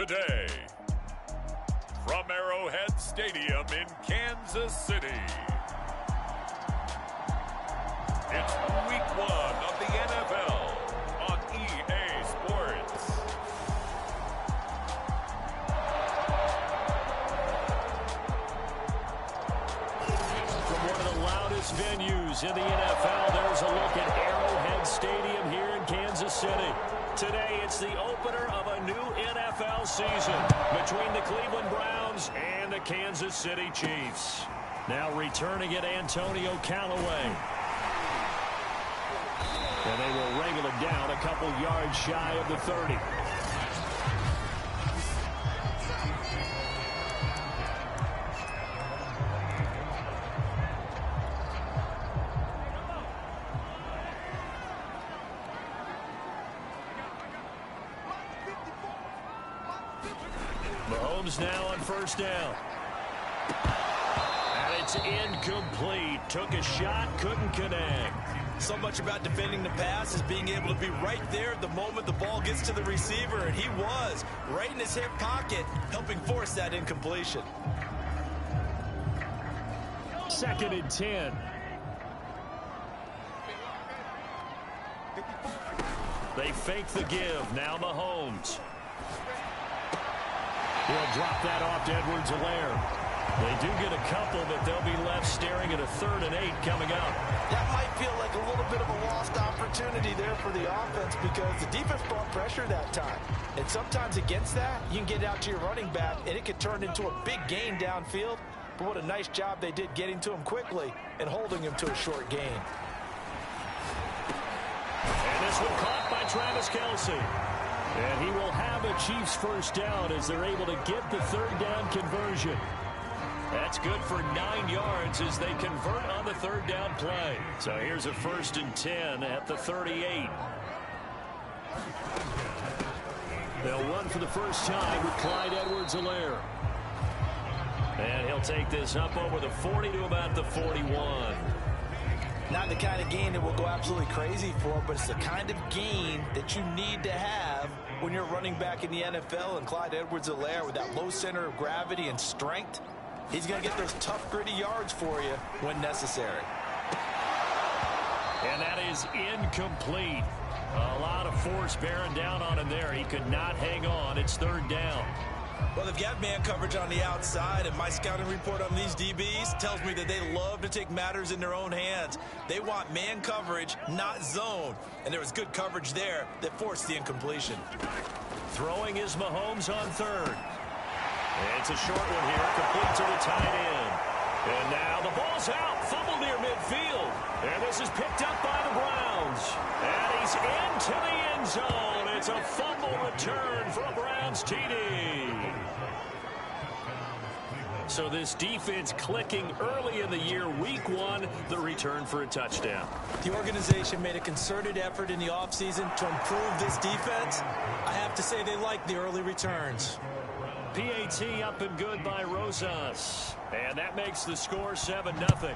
day. From Arrowhead Stadium in Kansas City, it's Week 1 of the NFL on EA Sports. From one of the loudest venues in the NFL, there's a look at Arrowhead Stadium here in Kansas City. Today, it's the opener of a new NFL season between the Cleveland Browns and the Kansas City Chiefs. Now returning it, Antonio Callaway. And they will wrangle it down a couple yards shy of the 30. Mahomes now on first down. And it's incomplete. Took a shot, couldn't connect. So much about defending the pass is being able to be right there the moment the ball gets to the receiver, and he was right in his hip pocket, helping force that incompletion. 2nd and 10. They fake the give. Now Mahomes. He'll drop that off to Edwards-Helaire. They do get a couple, but they'll be left staring at a 3rd and 8 coming up. That might feel like a little bit of a lost opportunity there for the offense because the defense brought pressure that time. And sometimes against that, you can get out to your running back, and it could turn into a big gain downfield. But what a nice job they did getting to him quickly and holding him to a short gain. And this one caught by Travis Kelce. And he will have a Chiefs first down as they're able to get the 3rd down conversion. That's good for 9 yards as they convert on the 3rd down play. So here's a 1st and 10 at the 38. They'll run for the first time with Clyde Edwards-Helaire. And he'll take this up over the 40 to about the 41. Not the kind of gain that will go absolutely crazy for, but it's the kind of gain that you need to have when you're running back in the NFL. And Clyde Edwards-Helaire, with that low center of gravity and strength, he's going to get those tough, gritty yards for you when necessary. And that is incomplete. A lot of force bearing down on him there. He could not hang on. It's 3rd down. Well, they've got man coverage on the outside, and my scouting report on these DBs tells me that they love to take matters in their own hands. They want man coverage, not zone. And there was good coverage there that forced the incompletion. Throwing is Mahomes on 3rd. It's a short one here, complete to the tight end. And now the ball's out, fumble near midfield. And this is picked up by the Browns. And he's into the end zone. It's a fumble return for a Browns TD. So this defense clicking early in the year, Week 1, the return for a touchdown. The organization made a concerted effort in the offseason to improve this defense. I have to say they like the early returns. PAT up and good by Rosas. And that makes the score 7-0.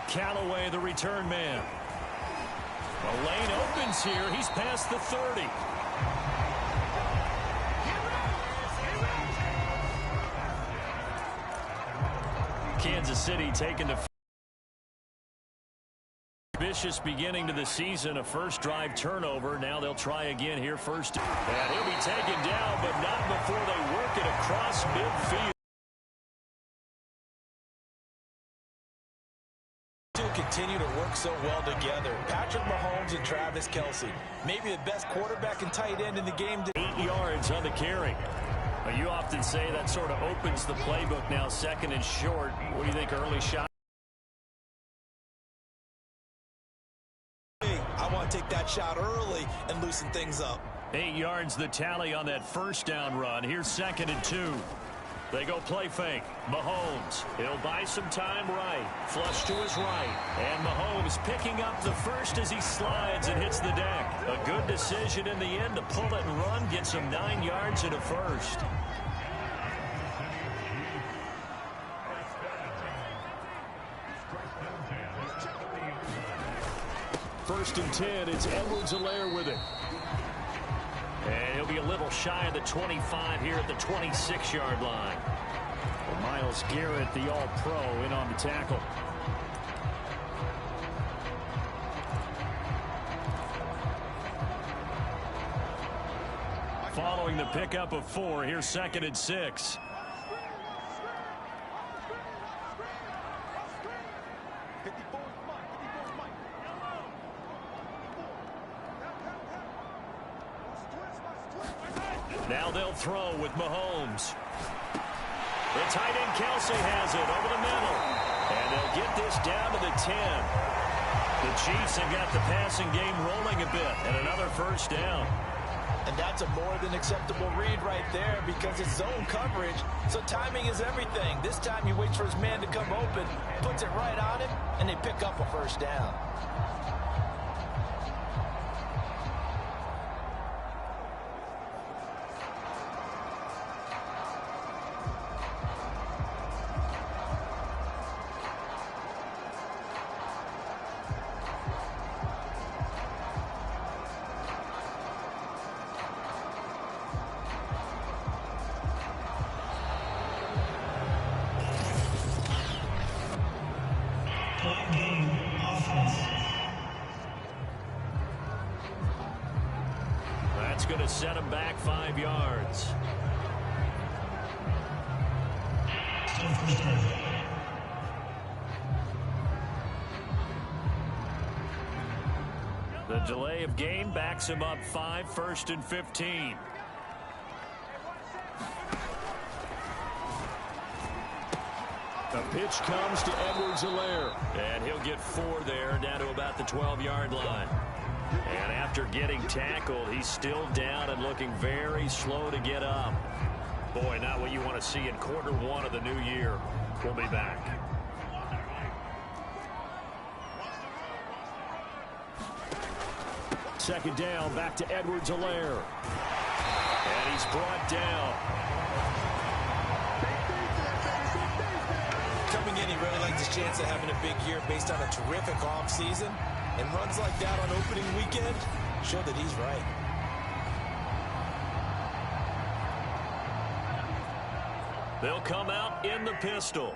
Callaway, the return man. The lane opens here. He's past the 30. Kansas City taking the vicious beginning to the season, a first drive turnover. Now they'll try again here first. And he'll be taken down, but not before they work it across midfield. Continue to work so well together. Patrick Mahomes and Travis Kelce, maybe the best quarterback and tight end in the game. 8 yards on the carry. Well, you often say that sort of opens the playbook now, 2nd and short. What do you think, early shot? I want to take that shot early and loosen things up. 8 yards the tally on that first down run. Here's 2nd and 2. They go play fake. Mahomes, he'll buy some time right. Flush to his right. And Mahomes picking up the first as he slides and hits the deck. A good decision in the end to pull it and run. Gets him 9 yards and a first. 1st and 10. It's Edwards-Helaire with it. And he'll be a little shy of the 25 here at the 26-yard line. Well, Myles Garrett, the All-Pro, in on the tackle. Following the pickup of 4, here's 2nd and 6. Now they'll throw with Mahomes. The tight end Kelsey has it over the middle. And they'll get this down to the 10. The Chiefs have got the passing game rolling a bit. And another first down. And that's a more than acceptable read right there because it's zone coverage. So timing is everything. This time he waits for his man to come open, puts it right on him, and they pick up a first down. That's going to set him back 5 yards. The delay of game backs him up 5, 1st and 15. The pitch comes to Edwards-Helaire. And he'll get 4 there, down to about the 12-yard line. And after getting tackled, he's still down and looking very slow to get up. Boy, not what you want to see in quarter 1 of the new year. We'll be back. Second down, back to Edwards-Helaire. And he's brought down. Coming in, he really likes his chance of having a big year based on a terrific offseason. And runs like that on opening weekend show that he's right. They'll come out in the pistol.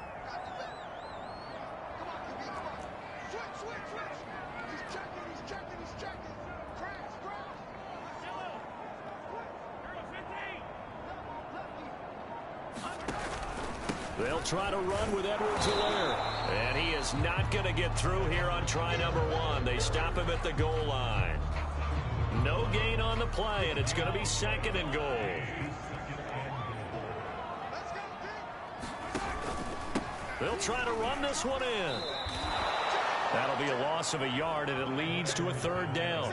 They'll try to run with Edwards-Helaire. And he is not going to get through here on try number 1. They stop him at the goal line. No gain on the play, and it's going to be 2nd and goal. They'll try to run this one in. That'll be a loss of a yard, and it leads to a 3rd down.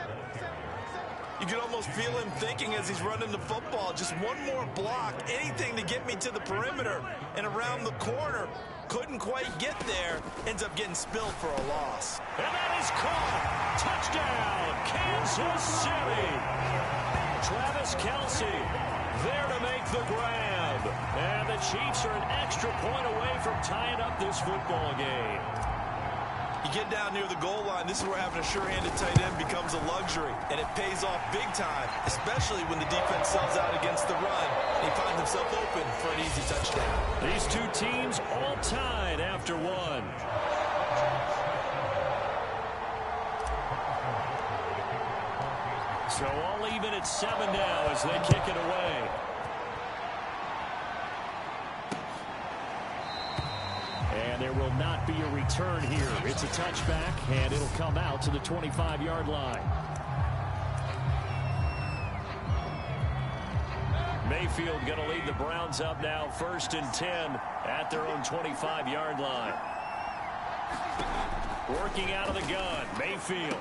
You can almost feel him thinking as he's running the football. Just one more block, anything to get me to the perimeter and around the corner. Couldn't quite get there. Ends up getting spilled for a loss. And that is caught. Touchdown, Kansas City. Travis Kelce there to make the grab. And the Chiefs are an extra point away from tying up this football game. You get down near the goal line, this is where having a sure-handed tight end becomes a luxury, and it pays off big time, especially when the defense sells out against the run. He finds himself open for an easy touchdown. These two teams all tied after 1. So all even at 7 now as they kick it away. And there will not be a return here. It's a touchback, and it'll come out to the 25-yard line. Mayfield going to lead the Browns up now, 1st and 10 at their own 25-yard line. Working out of the gun, Mayfield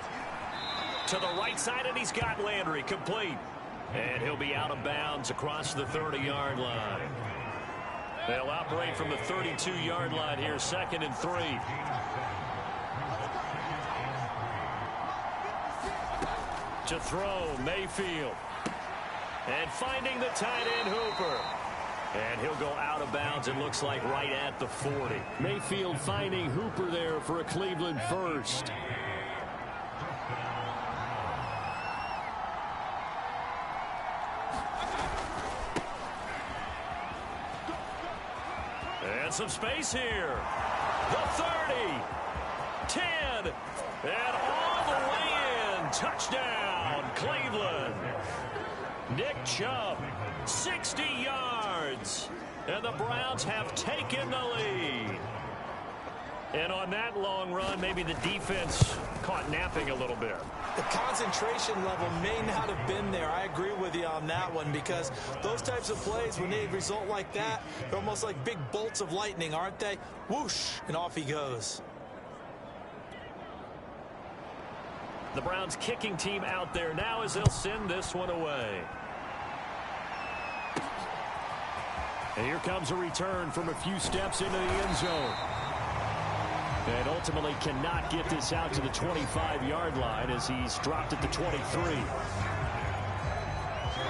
to the right side, and he's got Landry complete. And he'll be out of bounds across the 30-yard line. They'll operate from the 32-yard line here, 2nd and 3. To throw, Mayfield. And finding the tight end, Hooper. And he'll go out of bounds, it looks like right at the 40. Mayfield finding Hooper there for a Cleveland first. got some space here. The 30, 10, and all the way in. Touchdown, Cleveland. Nick Chubb, 60 yards. And the Browns have taken the lead. And on that long run, maybe the defense caught napping a little bit. The concentration level may not have been there. I agree with you on that one, because those types of plays, when they result like that, they're almost like big bolts of lightning, aren't they? Whoosh, and off he goes. The Browns kicking team out there now as they'll send this one away. And here comes a return from a few steps into the end zone. And ultimately cannot get this out to the 25-yard line as he's dropped at the 23.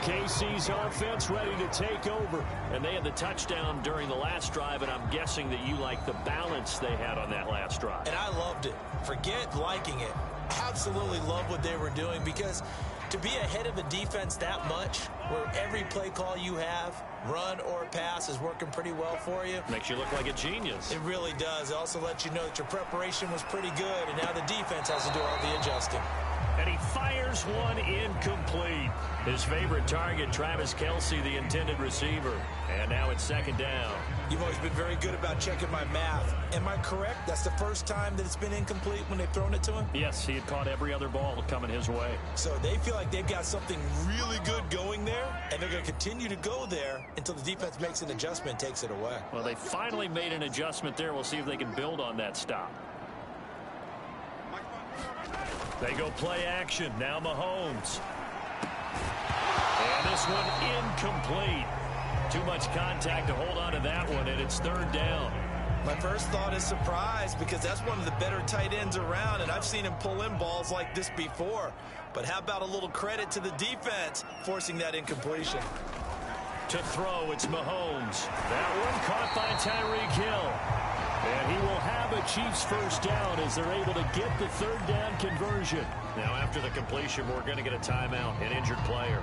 KC's offense ready to take over. And they had the touchdown during the last drive, and I'm guessing that you like the balance they had on that last drive. And I loved it. Forget liking it. Absolutely love what they were doing, because to be ahead of a defense that much, where every play call you have, run or pass, is working pretty well for you. Makes you look like a genius. It really does. It also lets you know that your preparation was pretty good, and now the defense has to do all the adjusting. And he fires one incomplete. His favorite target, Travis Kelce, the intended receiver. And now it's second down. You've always been very good about checking my math. Am I correct? That's the first time that it's been incomplete when they've thrown it to him? Yes, he had caught every other ball coming his way. So they feel like they've got something really good going there, and they're going to continue to go there until the defense makes an adjustment and takes it away. Well, they finally made an adjustment there. We'll see if they can build on that stop. They go play action. Now Mahomes. And this one incomplete. Too much contact to hold on to that one, and it's third down. My first thought is surprise, because that's one of the better tight ends around, and I've seen him pull in balls like this before. But how about a little credit to the defense forcing that incompletion? To throw, it's Mahomes. That one caught by Tyreek Hill. And he will have a Chiefs first down as they're able to get the third down conversion. Now after the completion, we're going to get a timeout, an injured player.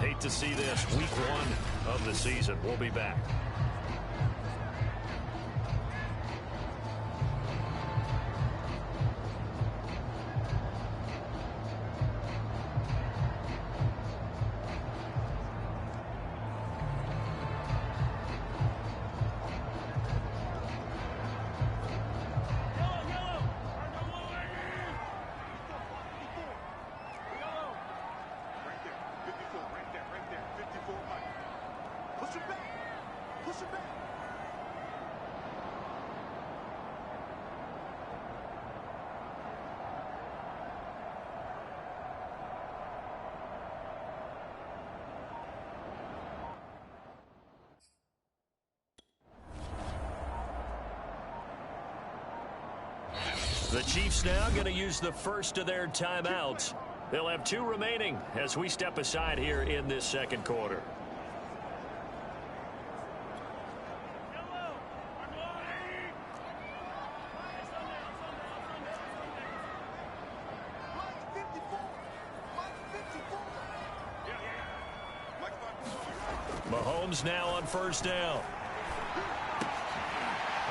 Hate to see this. Week 1 of the season. We'll be back. The Chiefs now going to use the first of their timeouts. They'll have 2 remaining as we step aside here in this second quarter. Mahomes now on first down.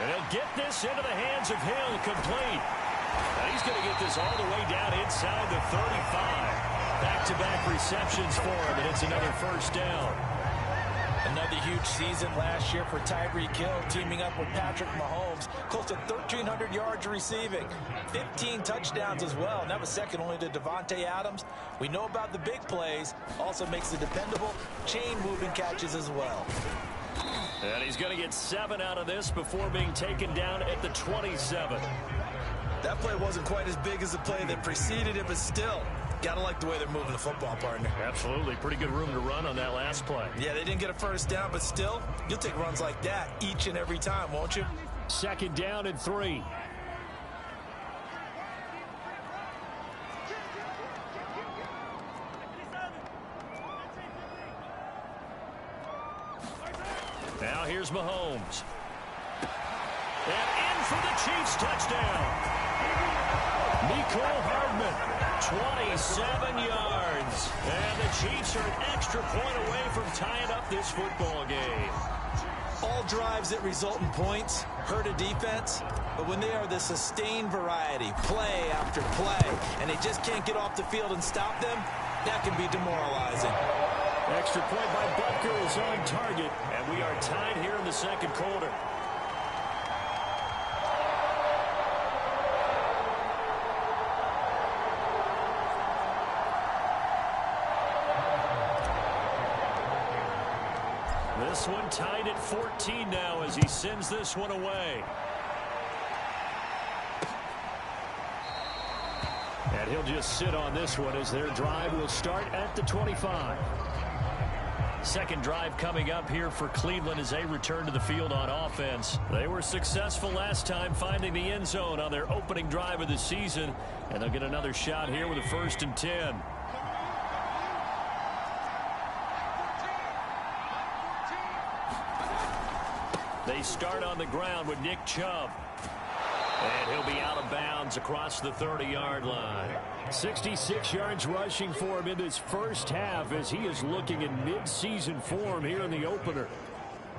And he'll get this into the hands of Hill, complete. And he's going to get this all the way down inside the 35. Back-to-back receptions for him, and it's another first down. Another huge season last year for Tyreek Hill, teaming up with Patrick Mahomes. Close to 1,300 yards receiving, 15 touchdowns as well. And that was second only to Devontae Adams. We know about the big plays. Also makes the dependable chain-moving catches as well. And he's going to get 7 out of this before being taken down at the 27. That play wasn't quite as big as the play that preceded it, but still, got to like the way they're moving the football, partner. Absolutely. Pretty good room to run on that last play. Yeah, they didn't get a first down, but still, you'll take runs like that each and every time, won't you? Second down and 3. Now here's Mahomes. And in for the Chiefs touchdown. Mecole Hardman, 27 yards. And the Chiefs are an extra point away from tying up this football game. All drives that result in points hurt a defense, but when they are the sustained variety, play after play, and they just can't get off the field and stop them, that can be demoralizing. Extra point by Butker is on target, and we are tied here in the second quarter. This one tied at 14 now as he sends this one away. And he'll just sit on this one as their drive will start at the 25. Second drive coming up here for Cleveland as they return to the field on offense. They were successful last time finding the end zone on their opening drive of the season, and they'll get another shot here with a 1st and 10. They start on the ground with Nick Chubb. And he'll be out of bounds across the 30-yard line. 66 yards rushing for him in this first half as he is looking in mid-season form here in the opener.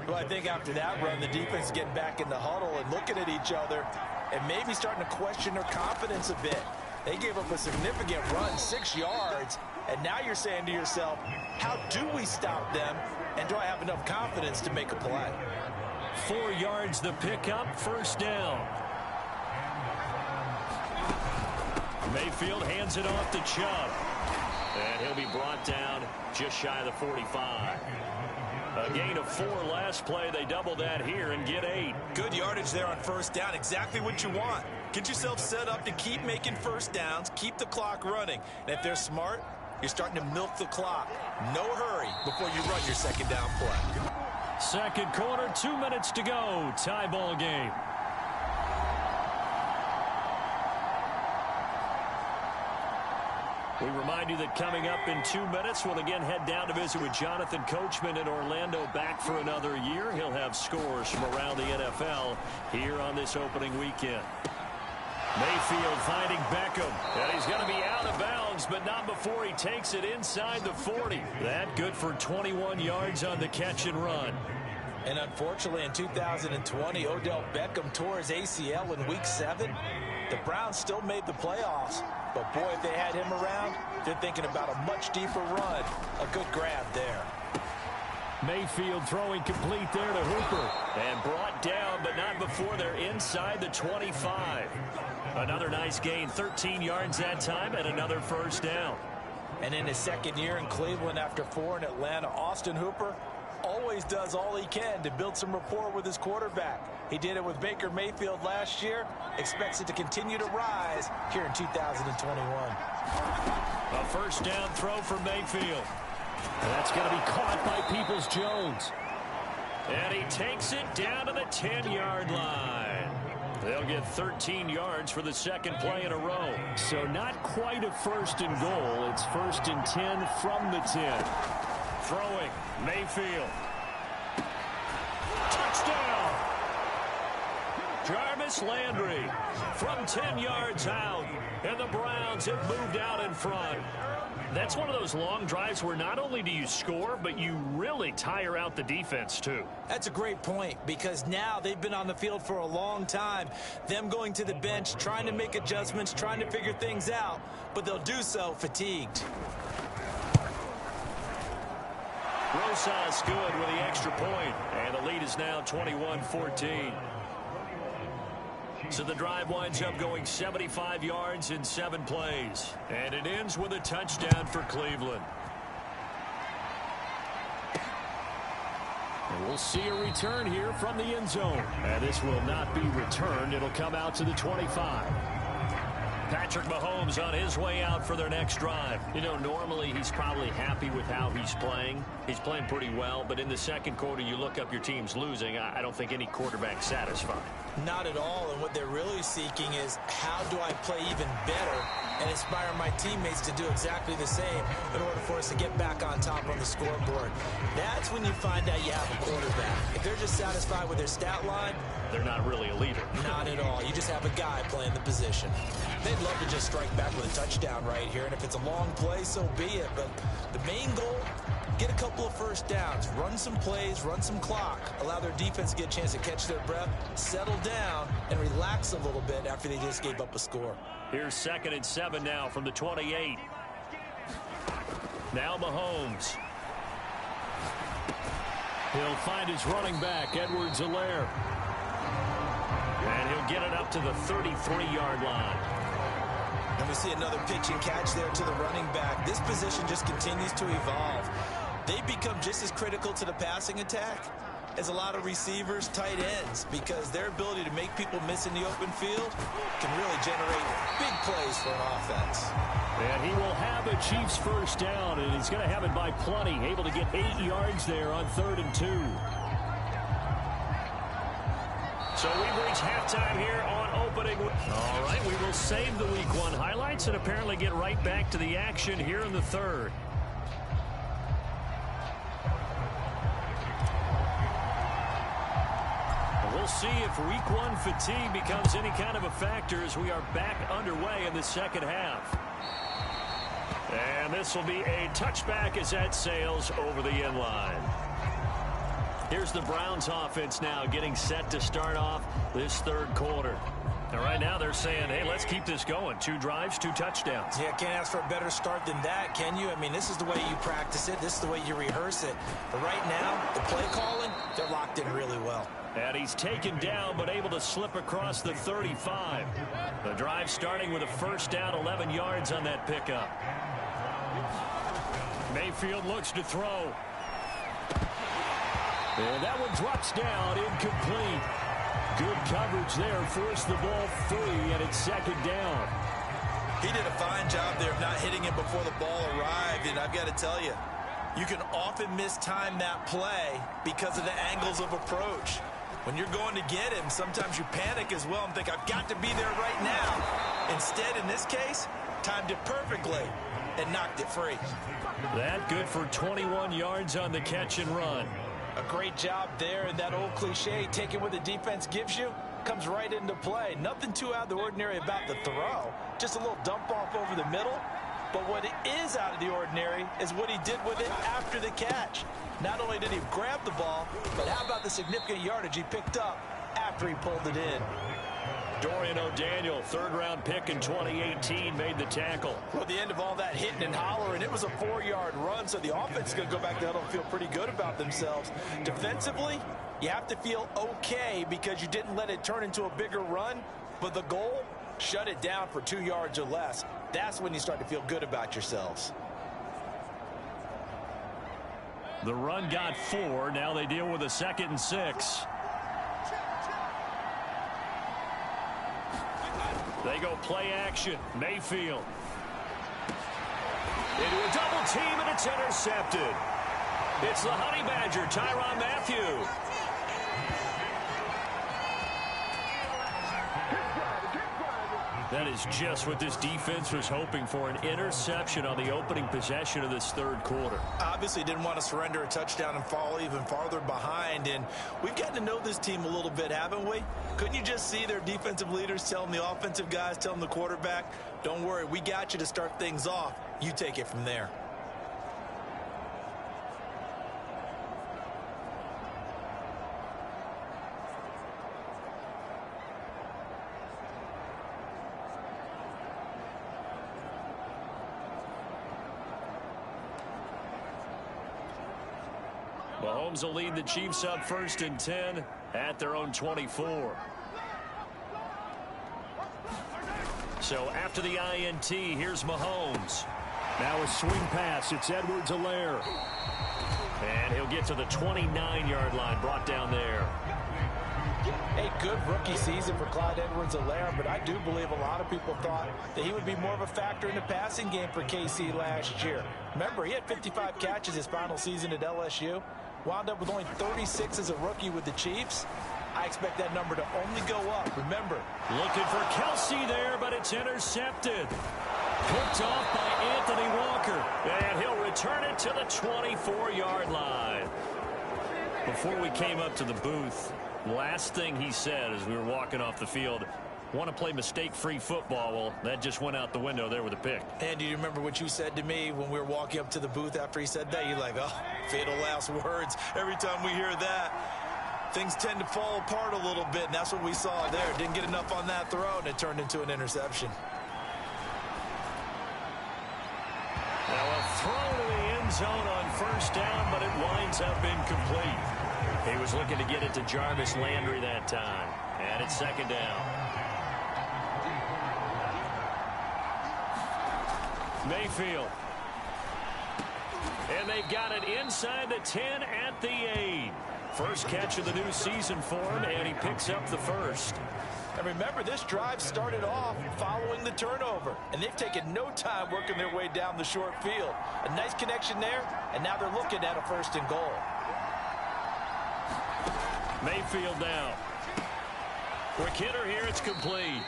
Well, I think after that run, the defense is getting back in the huddle and looking at each other and maybe starting to question their confidence a bit. They gave up a significant run, 6 yards, and now you're saying to yourself, how do we stop them, and do I have enough confidence to make a play? 4 yards the pickup, 1st down. Mayfield hands it off to Chubb. And he'll be brought down just shy of the 45. A gain of 4 last play. They double that here and get 8. Good yardage there on 1st down. Exactly what you want. Get yourself set up to keep making 1st downs. Keep the clock running. And if they're smart, you're starting to milk the clock. No hurry before you run your 2nd down play. Second quarter, 2 minutes to go. Tie ball game. We remind you that coming up in 2 minutes, we'll again head down to visit with Jonathan Coachman in Orlando, back for another year. He'll have scores from around the NFL here on this opening weekend. Mayfield finding Beckham. And he's going to be out of bounds, but not before he takes it inside the 40. That good for 21 yards on the catch and run. And unfortunately, in 2020, Odell Beckham tore his ACL in Week 7. The Browns still made the playoffs. But, boy, if they had him around, they're thinking about a much deeper run. A good grab there. Mayfield throwing complete there to Hooper. And brought down, but not before they're inside the 25. Another nice gain, 13 yards that time, and another 1st down. And in his 2nd year in Cleveland after 4 in Atlanta, Austin Hooper always does all he can to build some rapport with his quarterback. He did it with Baker Mayfield last year. Expects it to continue to rise here in 2021. A 1st down throw for Mayfield. And that's going to be caught by Peoples-Jones. And he takes it down to the 10-yard line. They'll get 13 yards for the 2nd play in a row. So not quite a 1st and goal. It's 1st and 10 from the 10. Throwing, Mayfield. Touchdown! Jarvis Landry from 10 yards out. And the Browns have moved out in front. That's one of those long drives where not only do you score, but you really tire out the defense, too. That's a great point, because now they've been on the field for a long time. Them going to the bench, trying to make adjustments, trying to figure things out, but they'll do so fatigued. Rosas good with the extra point, and the lead is now 21-14. So the drive winds up going 75 yards in 7 plays. And it ends with a touchdown for Cleveland. And we'll see a return here from the end zone. And this will not be returned. It'll come out to the 25. Patrick Mahomes on his way out for their next drive. You know, normally he's probably happy with how he's playing. He's playing pretty well, but in the second quarter, you look up your team's losing. I don't think any quarterback's satisfied. Not at all, and what they're really seeking is how do I play even better and inspire my teammates to do exactly the same in order for us to get back on top on the scoreboard. That's when you find out you have a quarterback. If they're just satisfied with their stat line, they're not really a leader. Not at all. You just have a guy playing the position. They'd love to just strike back with a touchdown right here, and if it's a long play, so be it. But the main goal, Get a couple of first downs, run some plays, run some clock, allow their defense to get a chance to catch their breath, settle down, and relax a little bit after they just gave up a score. Here's 2nd and 7 now from the 28. Now Mahomes. He'll find his running back, Edwards-Helaire. And he'll get it up to the 33-yard line. And we see another pitch and catch there to the running back. This position just continues to evolve. They become just as critical to the passing attack as a lot of receivers, tight ends, because their ability to make people miss in the open field can really generate big plays for an offense. And he will have a Chiefs first down, and he's going to have it by plenty, able to get 8 yards there on 3rd and 2. So we've reached halftime here on opening. All right, we will save the Week 1 highlights and apparently get right back to the action here in the 3rd. We'll see if Week 1 fatigue becomes any kind of a factor as we are back underway in the 2nd half. And this will be a touchback as that sails over the end line. Here's the Browns offense now getting set to start off this 3rd quarter. And right now they're saying, hey, let's keep this going. 2 drives, 2 touchdowns. Yeah, can't ask for a better start than that, can you? I mean, this is the way you practice it. This is the way you rehearse it. But right now, the play calling, they're locked in really well. And he's taken down but able to slip across the 35. The drive starting with a first down, 11 yards on that pickup. Mayfield looks to throw. And that one drops down, incomplete. Good coverage there, forced the ball free, and it's 2nd down. He did a fine job there of not hitting him before the ball arrived, and I've got to tell you, you can often mistime that play because of the angles of approach. When you're going to get him, sometimes you panic as well and think, I've got to be there right now. Instead, in this case, timed it perfectly and knocked it free. That good for 21 yards on the catch and run. A great job there, and that old cliche, taking what the defense gives you, comes right into play. Nothing too out of the ordinary about the throw. Just a little dump off over the middle. But what is out of the ordinary is what he did with it after the catch. Not only did he grab the ball, but how about the significant yardage he picked up after he pulled it in? Dorian O'Daniel, 3rd-round pick in 2018, made the tackle. Well, at the end of all that hitting and hollering, it was a 4-yard run, so the offense is going to go back to huddle and feel pretty good about themselves. Defensively, you have to feel okay because you didn't let it turn into a bigger run, but the goal, shut it down for 2 yards or less. That's when you start to feel good about yourselves. The run got 4. Now they deal with a 2nd and 6. They go play action. Mayfield. Into a double team, and it's intercepted. It's the Honey Badger, Tyrann Mathieu. That is just what this defense was hoping for, an interception on the opening possession of this 3rd quarter. Obviously didn't want to surrender a touchdown and fall even farther behind, and we've gotten to know this team a little bit, haven't we? Couldn't you just see their defensive leaders telling the offensive guys, telling the quarterback, don't worry, we got you to start things off. You take it from there. Mahomes will lead the Chiefs up 1st and 10 at their own 24. So after the INT, here's Mahomes. Now a swing pass. It's Edwards-Helaire. And he'll get to the 29-yard line, brought down there. A good rookie season for Clyde Edwards-Helaire, but I do believe a lot of people thought that he would be more of a factor in the passing game for KC last year. Remember, he had 55 catches his final season at LSU. Wound up with only 36 as a rookie with the Chiefs. I expect that number to only go up. Remember, looking for Kelsey there, but it's intercepted. Picked off by Anthony Walker. And he'll return it to the 24-yard line. Before we came up to the booth, last thing he said as we were walking off the field, want to play mistake-free football. Well, that just went out the window there with a pick. And do you remember what you said to me when we were walking up to the booth after he said that? You're like, oh, fatal last words. Every time we hear that, things tend to fall apart a little bit, and that's what we saw there. Didn't get enough on that throw, and it turned into an interception. Now a throw to the end zone on first down, but it winds up incomplete. He was looking to get it to Jarvis Landry that time. And it's second down. Mayfield. And they've got it inside the 10 at the 8. First catch of the new season for him, and he picks up the first. And remember, this drive started off following the turnover, and they've taken no time working their way down the short field. A nice connection there, and now they're looking at a first and goal. Mayfield now. Quick hitter here, it's complete.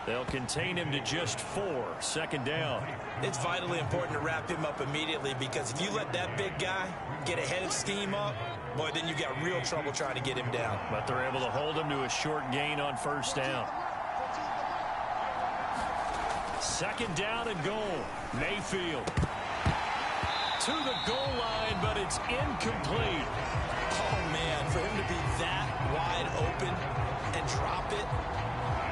They'll contain him to just 4. Second down. It's vitally important to wrap him up immediately, because if you let that big guy get ahead of steam up, boy, then you got real trouble trying to get him down. But they're able to hold him to a short gain on first down. Second down and goal. Mayfield. To the goal line, but it's incomplete. Oh, man, for him to be that wide open and drop it.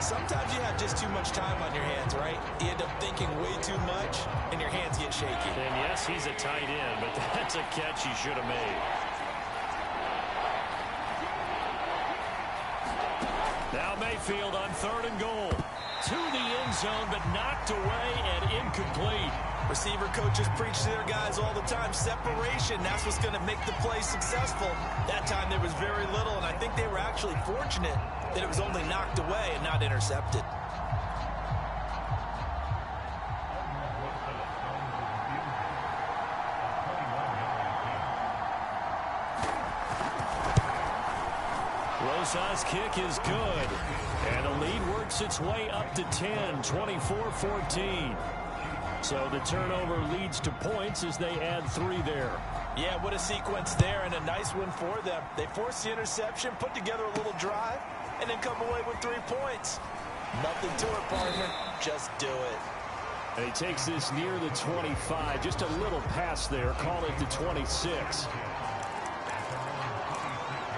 Sometimes you have just too much time on your hands, right? You end up thinking way too much, and your hands get shaky. And yes, he's a tight end, but that's a catch he should have made. Now Mayfield on third and goal. To the end zone, but knocked away and incomplete. Receiver coaches preach to their guys all the time. Separation, that's what's going to make the play successful. That time there was very little, and I think they were actually fortunate that it was only knocked away and not intercepted. Rosa's kick is good. And the lead works its way up to 10, 24-14. So the turnover leads to points as they add 3 there. Yeah, what a sequence there, and a nice one for them. They force the interception, put together a little drive, and then come away with 3 points. Nothing to it, partner. Just do it. And he takes this near the 25. Just a little pass there. Call it the 26.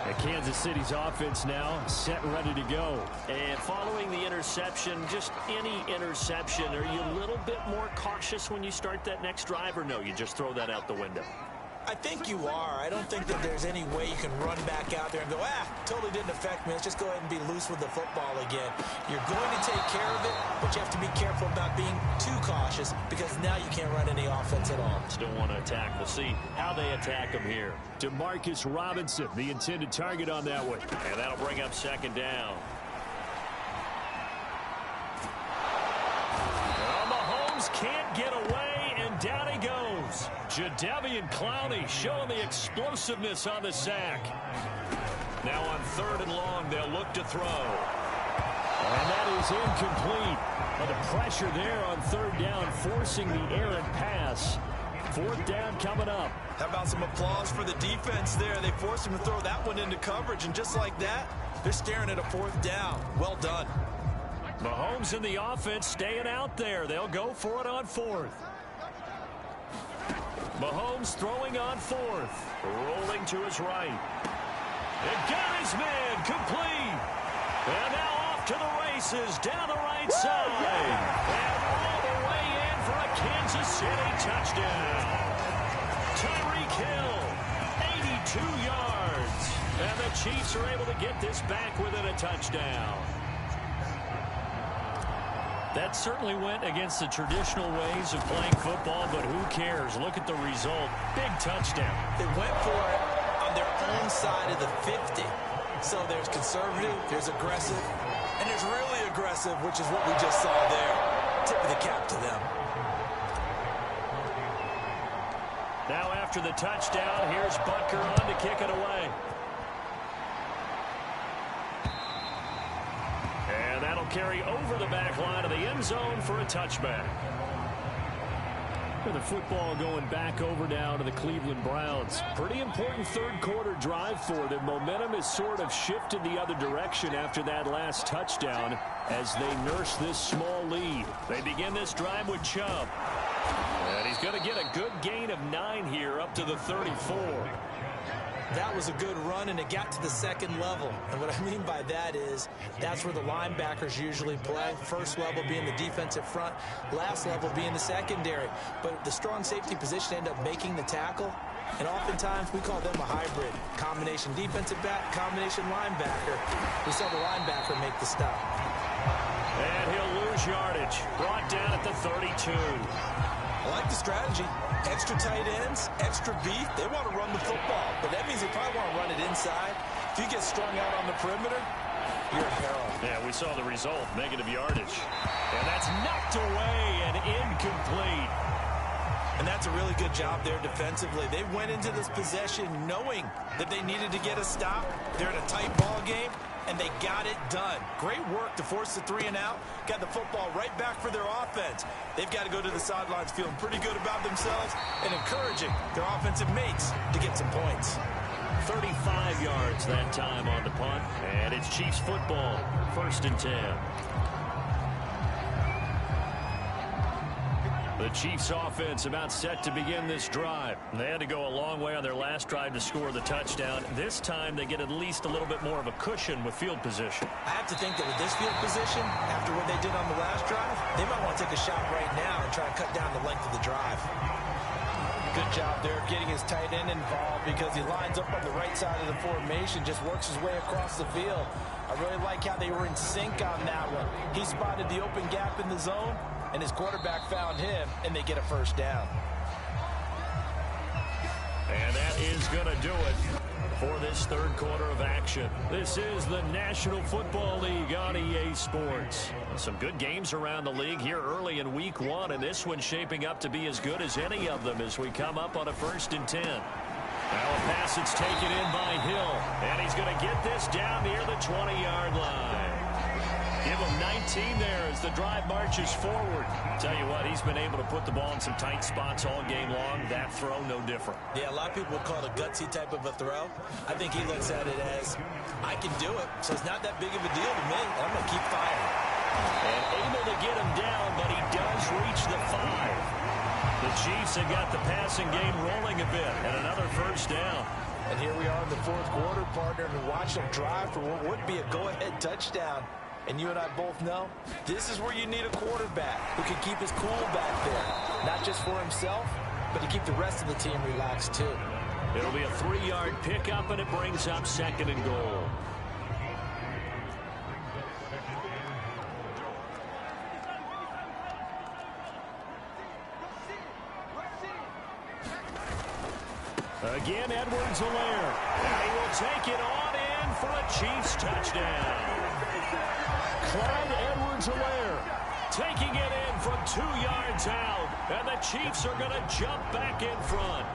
And Kansas City's offense now set and ready to go. And following the interception, just any interception, are you a little bit more cautious when you start that next drive, or no, you just throw that out the window? I think you are. I don't think that there's any way you can run back out there and go, totally didn't affect me. Let's just go ahead and be loose with the football again. You're going to take care of it, but you have to be careful about being too cautious, because now you can't run any offense at all. Still want to attack. We'll see how they attack him here. Demarcus Robinson, the intended target on that one. And that'll bring up second down. Well, Mahomes can't get away, and down he goes. Jadeveon Clowney showing the explosiveness on the sack. Now on third and long, they'll look to throw. And that is incomplete. But the pressure there on third down, forcing the errant pass. Fourth down coming up. How about some applause for the defense there? They forced him to throw that one into coverage, and just like that, they're staring at a fourth down. Well done. Mahomes and the offense staying out there. They'll go for it on fourth. Mahomes throwing on fourth. Rolling to his right. And got his man complete. And now off to the races down the right side. And all the way in for a Kansas City touchdown. Tyreek Hill, 82 yards. And the Chiefs are able to get this back within a touchdown. That certainly went against the traditional ways of playing football, but who cares? Look at the result. Big touchdown. They went for it on their own side of the 50. So there's conservative, there's aggressive, and there's really aggressive, which is what we just saw there. Tip of the cap to them. Now after the touchdown, here's Butker on to kick it away. And that'll carry over the back line of the end zone for a touchback. The football going back over now to the Cleveland Browns. Pretty important third quarter drive for them. Momentum has sort of shifted the other direction after that last touchdown as they nurse this small lead. They begin this drive with Chubb. And he's going to get a good gain of 9 here up to the 34. That was a good run, and it got to the second level. And what I mean by that is that's where the linebackers usually play. First level being the defensive front, last level being the secondary. But the strong safety position ended up making the tackle. And oftentimes we call them a hybrid. Combination defensive back, combination linebacker. We saw the linebacker make the stop. And he'll lose yardage. Brought down at the 32. I like the strategy. Extra tight ends, extra beef. They want to run the football, but that means they probably want to run it inside. If you get strung out on the perimeter, you're in peril. Yeah, we saw the result, negative yardage. And that's knocked away and incomplete. And that's a really good job there defensively. They went into this possession knowing that they needed to get a stop. They're in a tight ball game, and they got it done. Great work to force the 3 and out. Got the football right back for their offense. They've got to go to the sidelines feeling pretty good about themselves and encouraging their offensive mates to get some points. 35 yards that time on the punt. And it's Chiefs football, 1st and 10. The Chiefs offense about set to begin this drive. They had to go a long way on their last drive to score the touchdown. This time they get at least a little bit more of a cushion with field position. I have to think that with this field position, after what they did on the last drive, they might want to take a shot right now and try and cut down the length of the drive. Good job there getting his tight end involved because he lines up on the right side of the formation, just works his way across the field. I really like how they were in sync on that one. He spotted the open gap in the zone, and his quarterback found him, and they get a first down. And that is going to do it for this third quarter of action. This is the National Football League on EA Sports. Some good games around the league here early in week 1, and this one's shaping up to be as good as any of them as we come up on a 1st and 10. Now a pass that's taken in by Hill, and he's going to get this down near the 20-yard line. Give him 19 there as the drive marches forward. Tell you what, he's been able to put the ball in some tight spots all game long. That throw, no different. Yeah, a lot of people would call it a gutsy type of a throw. I think he looks at it as, I can do it, so it's not that big of a deal to me. I'm going to keep firing. And able to get him down, but he does reach the 5. The Chiefs have got the passing game rolling a bit, and another first down. And here we are in the fourth quarter, partner, and watch them drive for what would be a go-ahead touchdown. And you and I both know this is where you need a quarterback who can keep his cool back there. Not just for himself, but to keep the rest of the team relaxed too. It'll be a 3-yard pickup, and it brings up 2nd and goal. Again, Edwards-Helaire. And he will take it on in for a Chiefs touchdown. Clyde Edwards-Helaire taking it in from 2 yards out. And the Chiefs are going to jump back in front.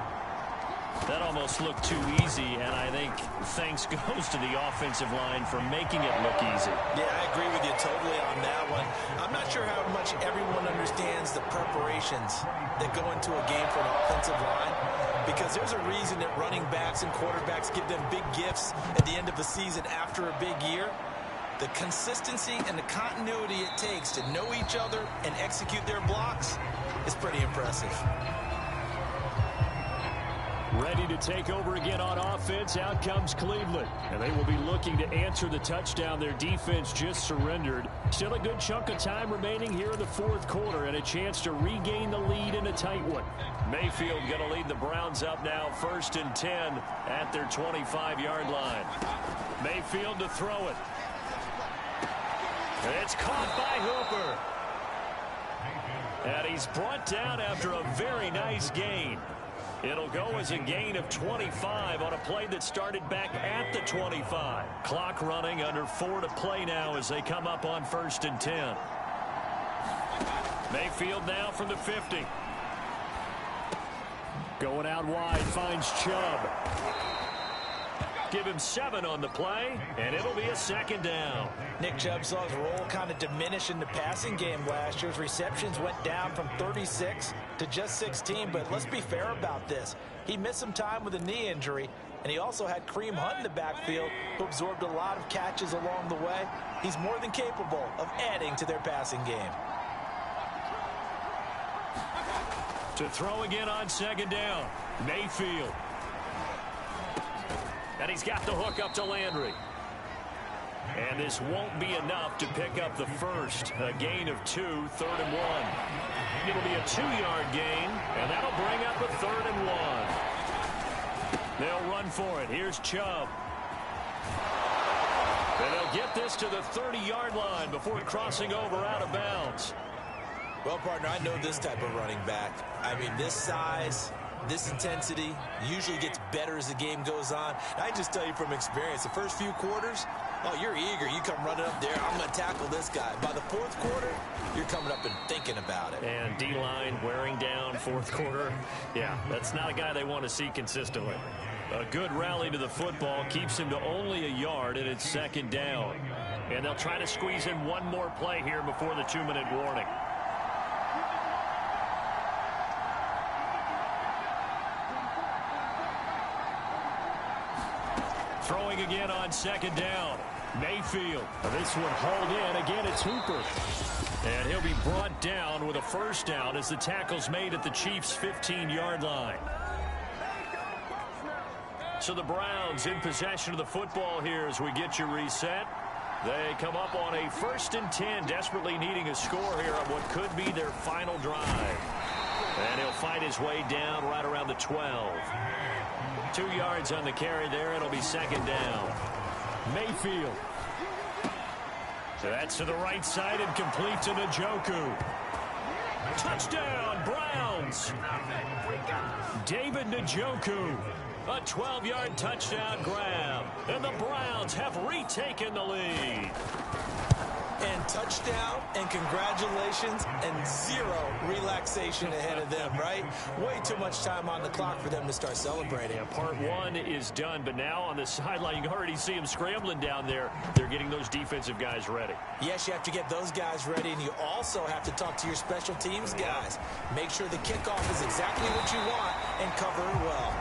That almost looked too easy, and I think thanks goes to the offensive line for making it look easy. Yeah, I agree with you totally on that one. I'm not sure how much everyone understands the preparations that go into a game for an offensive line, because there's a reason that running backs and quarterbacks give them big gifts at the end of the season after a big year. The consistency and the continuity it takes to know each other and execute their blocks is pretty impressive. Ready to take over again on offense. Out comes Cleveland. And they will be looking to answer the touchdown their defense just surrendered. Still a good chunk of time remaining here in the fourth quarter and a chance to regain the lead in a tight one. Mayfield going to lead the Browns up now 1st and 10 at their 25-yard line. Mayfield to throw it. It's caught by Hooper. And he's brought down after a very nice gain. It'll go as a gain of 25 on a play that started back at the 25. Clock running, under 4 to play now as they come up on 1st and 10. Mayfield now from the 50. Going out wide, finds Chubb. Give him 7 on the play, and it'll be a second down. Nick Chubb saw his role kind of diminish in the passing game last year. His receptions went down from 36 to just 16, but let's be fair about this. He missed some time with a knee injury, and he also had Kareem Hunt in the backfield, who absorbed a lot of catches along the way. He's more than capable of adding to their passing game. To throw again on second down, Mayfield. And he's got the hook up to Landry. And this won't be enough to pick up the first. A gain of 2, 3rd and 1. It'll be a 2-yard gain, and that'll bring up a 3rd and 1. They'll run for it. Here's Chubb. And they'll get this to the 30-yard line before crossing over out of bounds. Well, partner, I know this type of running back. I mean, this size, this intensity usually gets better as the game goes on. And I just tell you from experience, the first few quarters, oh, you're eager. You come running up there, I'm going to tackle this guy. By the 4th quarter, you're coming up and thinking about it. And D-line wearing down 4th quarter. Yeah, that's not a guy they want to see consistently. A good rally to the football keeps him to only a yard, and it's second down. And they'll try to squeeze in one more play here before the 2-minute warning. Throwing again on second down. Mayfield. This one hauled in. Again, it's Hooper. And he'll be brought down with a first down as the tackle's made at the Chiefs' 15-yard line. So the Browns in possession of the football here as we get you reset. They come up on a 1st and 10, desperately needing a score here on what could be their final drive. And he'll fight his way down right around the 12. 2 yards on the carry there. It'll be second down. Mayfield. So that's to the right side and complete to Njoku. Touchdown, Browns. David Njoku. A 12-yard touchdown grab. And the Browns have retaken the lead. And touchdown, and congratulations, and 0 relaxation ahead of them, right? Way too much time on the clock for them to start celebrating. Yeah, part 1 is done, but now on the sideline, you can already see them scrambling down there. They're getting those defensive guys ready. Yes, you have to get those guys ready, and you also have to talk to your special teams guys. Make sure the kickoff is exactly what you want and cover it well.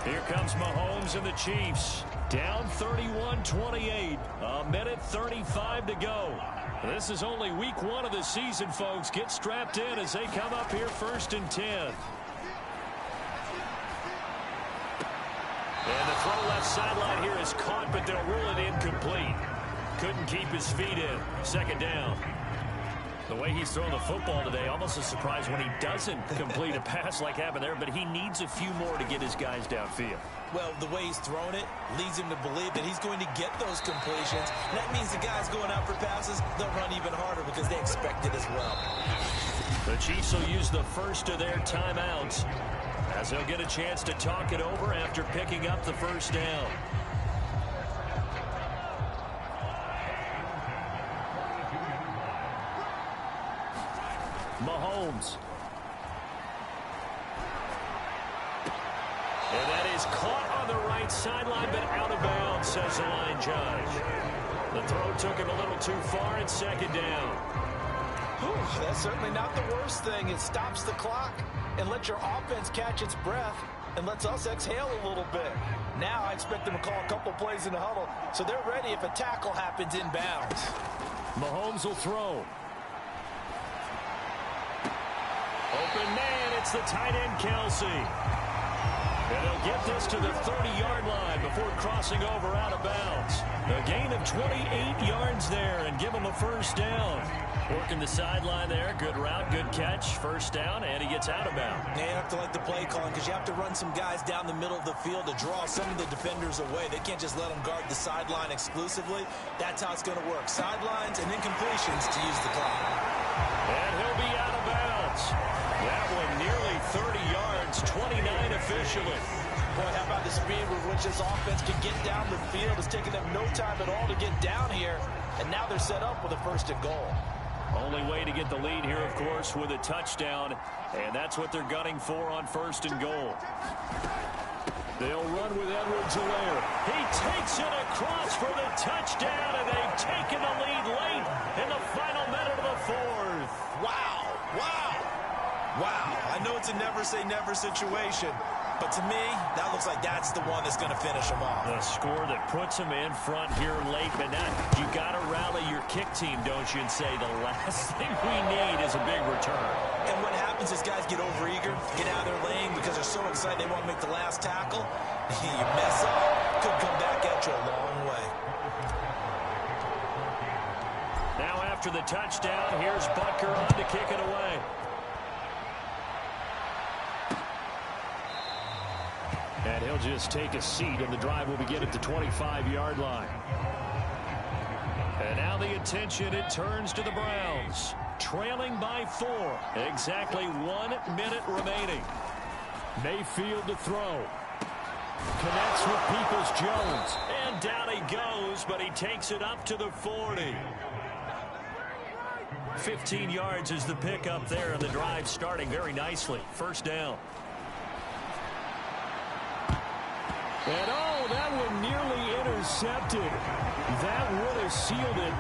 Here comes Mahomes and the Chiefs. Down 31-28. A minute 35 to go. This is only week 1 of the season, folks. Get strapped in as they come up here 1st and 10. And the throw left sideline here is caught, but they'll rule it incomplete. Couldn't keep his feet in. Second down. The way he's thrown the football today, almost a surprise when he doesn't complete a pass like happened there, but he needs a few more to get his guys downfield. Well, the way he's thrown it leads him to believe that he's going to get those completions. And that means the guys going out for passes, they'll run even harder because they expect it as well. The Chiefs will use the first of their timeouts as they'll get a chance to talk it over after picking up the first down. Mahomes. And that is caught on the right sideline, but out of bounds, says the line judge. The throw took him a little too far, and second down. Whew, that's certainly not the worst thing. It stops the clock and lets your offense catch its breath and lets us exhale a little bit. Now I expect them to call a couple plays in the huddle, so they're ready if a tackle happens inbounds. Mahomes will throw. Open man, it's the tight end, Kelsey. And they'll get this to the 30-yard line before crossing over out of bounds. A gain of 28 yards there and give him a first down. Working the sideline there. Good route, good catch. First down, and he gets out of bounds. Yeah, you have to like the play calling because you have to run some guys down the middle of the field to draw some of the defenders away. They can't just let them guard the sideline exclusively. That's how it's going to work. Sidelines and incompletions to use the clock. And he'll be out of bounds. That one nearly 30 yards, 29 officially. Boy, how about the speed with which this offense can get down the field? It's taken them no time at all to get down here, and now they're set up with a 1st and goal. Only way to get the lead here, of course, with a touchdown, and that's what they're gunning for on 1st and goal. They'll run with Edwards-Helaire. He takes it across for the touchdown, and they've taken the lead late in the final minute of the 4th. Wow, wow, wow. I know it's a never-say-never situation, but to me, that looks like that's the one that's going to finish them off. The score that puts them in front here late, but now you got to rally your kick team, don't you, and say the last thing we need is a big return. And what happens is guys get overeager, get out of their lane because they're so excited they want to make the last tackle. You mess up, could come back at you a long way. Now after the touchdown, here's Butker on to kick it away. And he'll just take a seat, and the drive will begin at the 25-yard line. And now the attention, it turns to the Browns. Trailing by 4. Exactly 1 minute remaining. Mayfield to throw. Connects with Peoples-Jones. And down he goes, but he takes it up to the 40. 15 yards is the pickup there, and the drive starting very nicely. 1st down. And oh, that one nearly intercepted. That would have sealed it.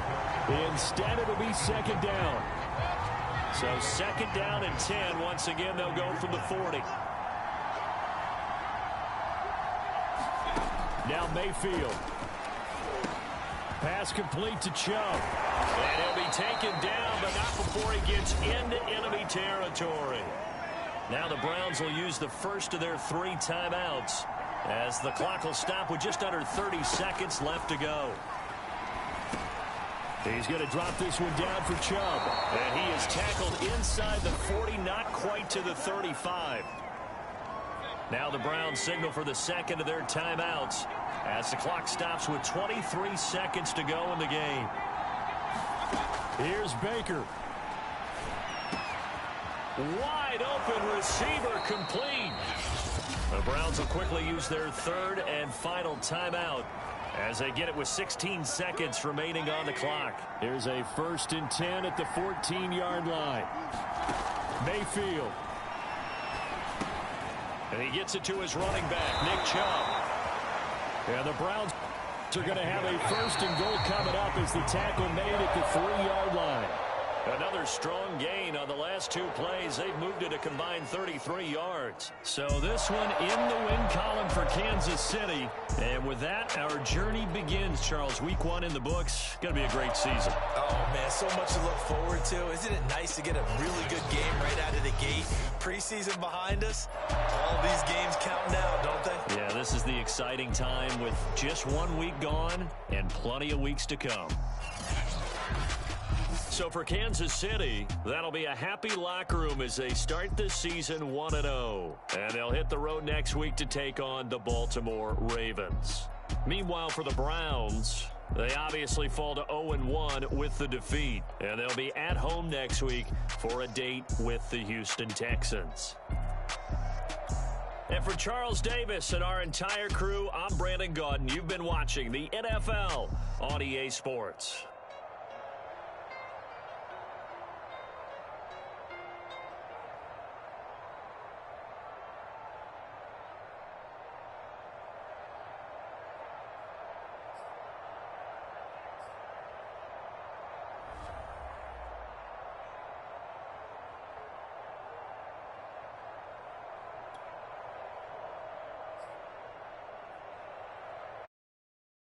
Instead, it'll be 2nd down. So 2nd down and 10. Once again, they'll go from the 40. Now Mayfield. Pass complete to Chubb. And he'll be taken down, but not before he gets into enemy territory. Now the Browns will use the first of their 3 timeouts, as the clock will stop with just under 30 seconds left to go. He's going to drop this one down for Chubb. And he is tackled inside the 40, not quite to the 35. Now the Browns signal for the 2nd of their timeouts, as the clock stops with 23 seconds to go in the game. Here's Baker. Wide open receiver, complete. The Browns will quickly use their 3rd and final timeout, as they get it with 16 seconds remaining on the clock. Here's a 1st and 10 at the 14-yard line. Mayfield. And he gets it to his running back, Nick Chubb. And the Browns are going to have a 1st and goal coming up as the tackle made at the 3-yard line. Another strong gain on the last 2 plays. They've moved it a combined 33 yards. So this one in the win column for Kansas City. And with that, our journey begins, Charles. Week 1 in the books. Going to be a great season. Oh, man, so much to look forward to. Isn't it nice to get a really good game right out of the gate? Preseason behind us. All these games count now, don't they? Yeah, this is the exciting time with just 1 week gone and plenty of weeks to come. So for Kansas City, that'll be a happy locker room as they start the season 1-0. And they'll hit the road next week to take on the Baltimore Ravens. Meanwhile, for the Browns, they obviously fall to 0-1 with the defeat. And they'll be at home next week for a date with the Houston Texans. And for Charles Davis and our entire crew, I'm Brandon Gaudin. You've been watching the NFL on EA Sports.